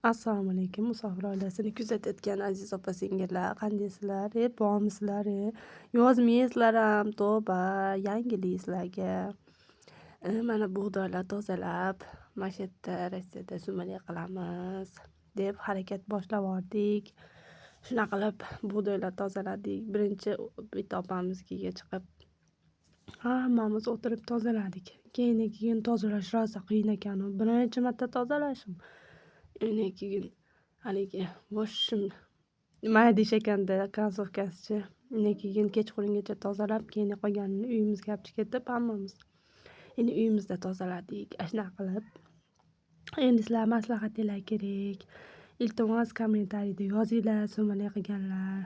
Assalomu alaykum. Musofir oilasini kuzatayotgan aziz opa-singillar, qandaysizlar? Bormisizlar? Yozmaysizlar-ham, tavba, yangilik sizlarga. Mana bug'doylar tozalab, mana shu yerda Rossiyada sumalak qilamiz deb harakat boshlavordik. Shunaqa qilib bug'doylar tozaladik. Birinchi bitta opamiznikiga chiqib hammamiz o'tirib tozaladik. Keyin tozalash rosa qiyin ekan. Birinchi marta tozalashim. Keyin haligi boshim mayda ish ekanda kontsovkasichi. Keyin kechqurungacha tozalab, keyin qolganini uyimizga olib ketib hammamiz endi uyimizda tozaladik. Shunaqa qilib. Endi sizlar maslahatinglar kerak. Iltimos kommentariyda yozinglar, sumalak qilganlar,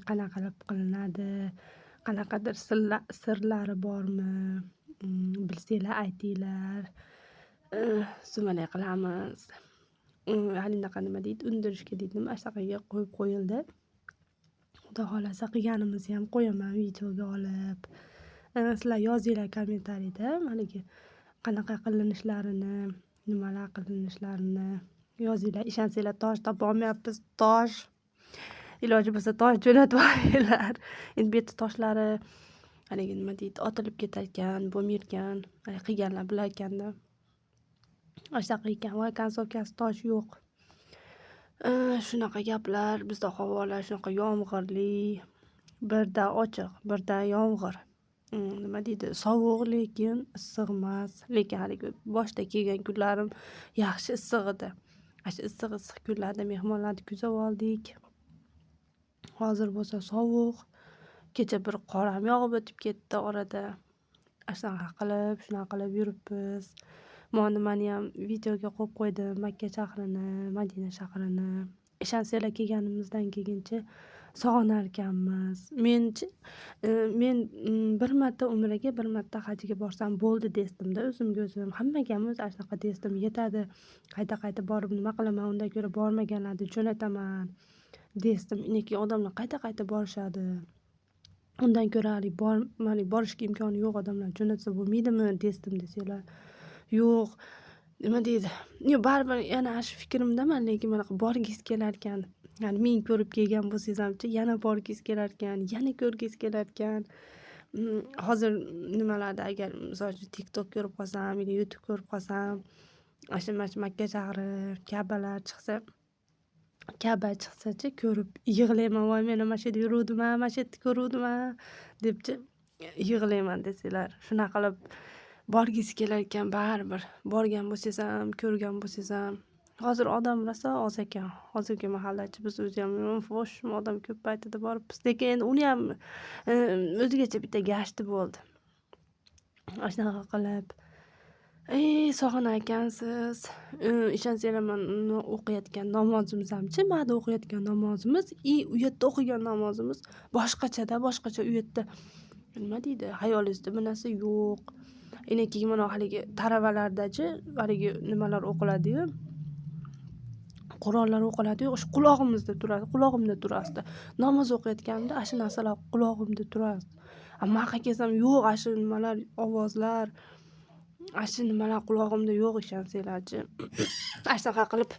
qanaqa qilib qilinadi, qanaqadir sirlari bormi, bilsanglar aytinglar. Sumalak qilamiz. Halinaqa nima deydi, undirishga deydimi, ashaqaga qo'yib qo'yildi. Xudo xolasa qilganimizni ham qo'yaman videoga olib. Sizlar yozinglar kommentariyda haligi qanaqa qilinishlarini, nimalar qilinishlarini yozinglar. Ishonsanglar tosh topa olmayapmiz. Tosh iloji bo'lsa tosh jo'natib yuboringlar. Endi bu yerda toshlari haligi nima deydi, otilib ketarkan, bo'lmayotgan, qilganlar bilar ekanda. Shunaqa ekan, voy kontsovkasi tosh yo'q. Shunaqa gaplar. Bizda havolar shunaqa yomg'irli, birda ochiq, birda yomg'ir. Nima deydi, sovuq lekin issiq emas. Lekin haligi boshda kelgan kunlarim yaxshi issiq edi. Shu issiq kunlarda mehmonlarni kuzatib oldik. Hozir bo'lsa sovuq. Kecha bir qor ham yog'ib o'tib ketdi orada. Shunaqa qilib yuribmiz. Nimani ham videoga qo'yib qo'ydim. Makka shahrini, Madina shahrini. Ishonsanglar kelganimizdan keyinchi sog'inar ekanmiz. Men bir marta umraga, bir marta hajga borsam bo'ldi desdimda o'zimga o'zim. Hammaga ham shunaqa desdim, yetadi. Qayta borib nima qilaman, undan ko'ra bormaganlarni jo'nataman desdim. Keyin odamlar qayta borishadi. Undan ko'ra borishga imkoni yo'q odamlar jo'natsa bo'lmaydimi desdim desanglar. Yo'q, nima deydi? Yo'q, baribir yana shu fikrimdaman, lekin mana borgis kelar ekan. Ya'ni men ko'rib kelgan bo'lsangiz hamchi, yana borgis kelar ekan, yana ko'rgis kelar ekan. Hozir nimalarda agar misol uchun TikTok ko'rib qolsam, yoki YouTube ko'rib qolsam, shu Makka shahri, Ka'ba chiqsa-chi ko'rib yig'layman. Voy, men mana shu yerda yuruvdim, mana shu yerda ko'ruvdim debchi yig'layman desanglar. Shunaqa qilib borgisi kelar ekan baribir. Borgan bo'lsangiz ham, ko'rgan bo'lsangiz ham. Hozir odam rosa oz ekan. Hozirgi mahallachi biz o'zi ham odam ko'p paytida boribmiz. Lekin endi uni ham o'zigacha bitta gashti bo'ldi. Shunaqa qilib sog'inar ekansiz. Ishonsanglar, mana o'qiyotgan namozimiz hamchi, mana o'qiyotgan namozimiz, u yerda o'qigan namozimiz boshqacha-da, boshqacha. U yerda nima deydi, hayolingizda bu narsa yo'q. Keyin mana haligi taravalardachi haligi nimalar o'qiladi-yu, Qur'onlar o'qiladi-yu, o'sha qulog'imda turasdi. Namoz o'qiyotganimda shu narsalar qulog'imda turasdi. Maqa kelsam yo'q, shu nimalar, ovozlar, shu nimalar qulog'imda yo'q, ishonsanglarchi. Shunaqa qilib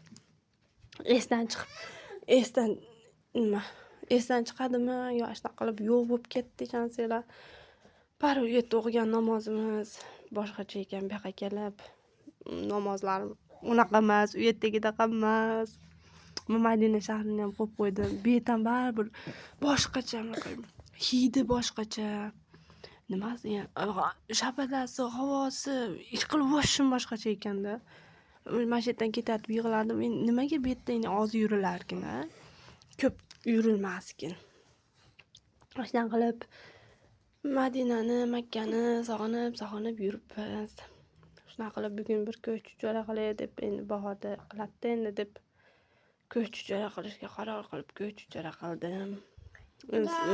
esdan chiqadimi yo shunaqa qilib yo'q bo'lib ketdi, ishonsanglar. Bari u yerda o'qigan namozimiz boshqacha ekan. Bu yoqqa kelib namozlarim unaqa emas, u yerdagidaqa emas. Madina shahrini ham qo'yib qo'ydim. Bu yerdan baribir boshqacha, hidi boshqacha. Nimasi, shabadasi, havosi, hech qilib boshim boshqacha ekanda. Mana shu yerdan ketib yig'lardim. Nimaga bu yerda oz yurilarkin, ko'p yurilmaskin. Shunaqa qilib Madinani, Makkani sog'inib yuribmiz. Shunaqa qilib bugun bir ko'ch chora qilay deb, endi bahorda qiladi endi deb ko'ch chora qilishga qaror qilib ko'ch chora qildim.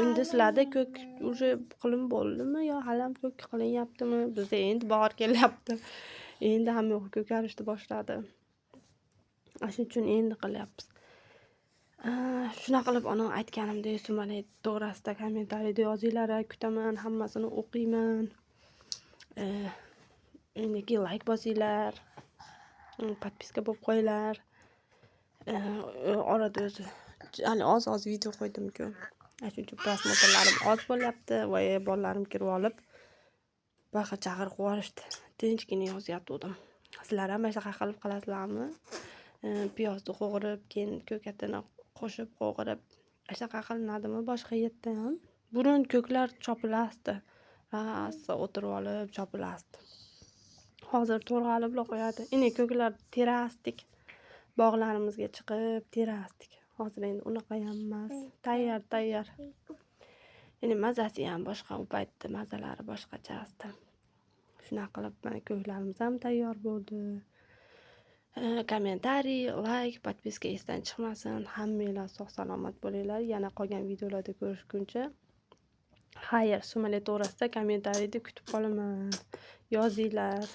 Endi sizlarda ko'k уже qilim bo'ldimi yo hali ham ko'k qilinyaptimi? Bizda endi bahor kelyapti. Endi hamma ko'karishni boshladi. Shuning uchun endi qilyapmiz. Shunaqa qilib ona aytganimdek sumalak to'g'risida kommentariyda yozinglar, kutaman, hammasini o'qiyman. Endi like bosinglar, podpiska bo'lib qo'yinglar. Orada o'zi hali oz video qo'ydim-ku. Shuning uchun prosmotrlarim oz bo'lyapti va bolalarim kirib olib baqir-chaqir qilib tinchgina yozyotgandim. Sizlar ham mana shunaqa qilib qilasizlarmi? Piyozni qo'g'irib, keyin ko'katini qo'shib qo'g'irib, shunaqa qilinadimi boshqa yerda ham? Burun ko'klar chopilasdi. Rasa o'tirib olib chopilasdi. Hozir to'rg'alib qo'yadi. Ini ko'klar terasdik. Bog'larimizga chiqib terasdik. Hozir endi unaqa ham emas. Tayyor. Endi mazasi ham boshqa, u paytda mazalari boshqachasdi. Shunaqa qilib mana ko'klarimiz ham tayyor bo'ldi. Kommentariy, like, podpiska esdan chiqmasin. Hammanglar sog' salomat bo'linglar. Yana qolgan videolarda ko'rishguncha xayr, sumalak to'g'risida kommentariyda kutib qolaman. Yozinglar.